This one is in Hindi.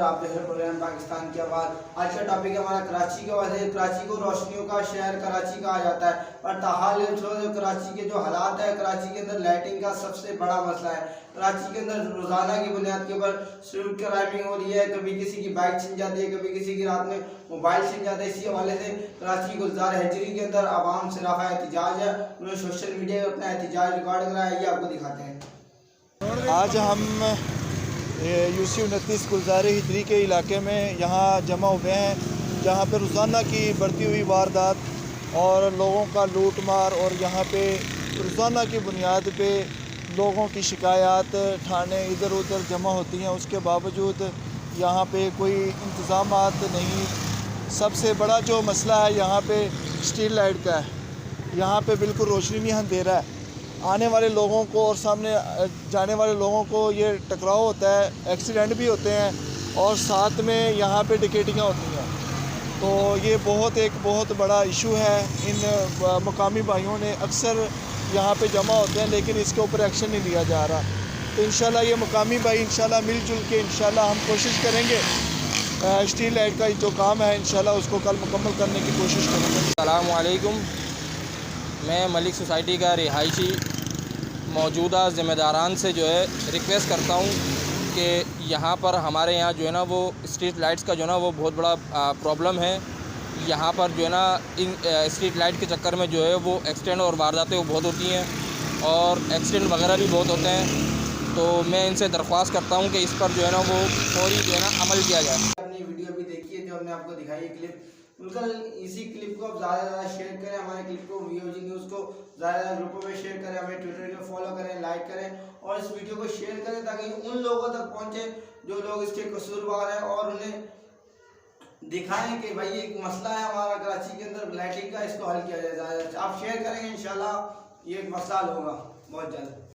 आप देख रहे प्रोग्राम पाकिस्तान की आवाज़। आज का टॉपिक है हमारा कराची की आवाज़ है। कराची को रोशनियों का शहर कराची कहा जाता है, पर ताहाल जो कराची के जो हालात है, कराची के अंदर लाइटिंग का सबसे बड़ा मसला है। कराची के अंदर रोज़ाना की बुनियाद के ऊपर स्ट्रीट क्राइमिंग हो रही है, कभी किसी की बाइक छिन जाती है, कभी किसी की रात में मोबाइल छिन जाता है। इसी हवाले से कराची गुलजार हजरी के अंदर आवाम से रफा एहतजाज है। उन्होंने सोशल मीडिया पर अपना एहतजाज रिकॉर्ड कराया, ये आपको दिखाते हैं। आज हम यूसी 29 गुलजार हिजरी के इलाके में यहाँ जमा हुए हैं, जहाँ पे रोज़ाना की बढ़ती हुई वारदात और लोगों का लूट मार और यहाँ पे रोज़ाना की बुनियाद पे लोगों की शिकायत थाने इधर उधर जमा होती हैं। उसके बावजूद यहाँ पे कोई इंतज़ामात नहीं। सबसे बड़ा जो मसला है यहाँ पे स्ट्रीट लाइट का है। यहाँ पे बिल्कुल रोशनी नहीं अंधेरा है। आने वाले लोगों को और सामने जाने वाले लोगों को ये टकराव होता है, एक्सीडेंट भी होते हैं और साथ में यहाँ पे डकैतियाँ होती हैं। तो ये एक बहुत बड़ा इशू है। इन मुकामी भाइयों ने अक्सर यहाँ पे जमा होते हैं, लेकिन इसके ऊपर एक्शन नहीं लिया जा रहा। तो इंशाल्लाह ये मुकामी भाई इंशाल्लाह मिलजुल के इंशाल्लाह हम कोशिश करेंगे स्ट्रीट लाइट का जो काम है इंशाल्लाह उसको कल मुकम्मल करने की कोशिश करेंगे। अस्सलाम वालेकुम। मैं मलिक सोसाइटी का रिहायशी मौजूदा ज़िम्मेदारान से जो है रिक्वेस्ट करता हूँ कि यहाँ पर हमारे यहाँ जो है ना वो स्ट्रीट लाइट्स का जो है ना वो बहुत बड़ा प्रॉब्लम है। यहाँ पर जो है ना इन स्ट्रीट लाइट के चक्कर में जो है वो एक्सीडेंट और वारदातें वो बहुत होती हैं और एक्सीडेंट वगैरह भी बहुत होते हैं। तो मैं इनसे दरख्वास्त करता हूँ कि इस पर जो है ना वो फौरी जो है ना अमल किया जाए। अपनी वीडियो भी देखिए जो हमने आपको दिखाई है क्लिप, बिल्कुल इसी क्लिप को आप ज़्यादा से ज़्यादा शेयर करें। हमारे क्लिप को वीओजी न्यूज़ को ज़्यादा ग्रुपों में शेयर करें, हमें ट्विटर पे फॉलो करें, लाइक करें और इस वीडियो को शेयर करें ताकि उन लोगों तक पहुंचे जो लोग इसके कसूरवार हैं और उन्हें दिखाएं कि भाई एक मसला है हमारा कराची के अंदर लाइटिंग का, इसको हल किया जाए। आप शेयर करेंगे इंशाल्लाह ये एक मसला हल होगा बहुत जल्द।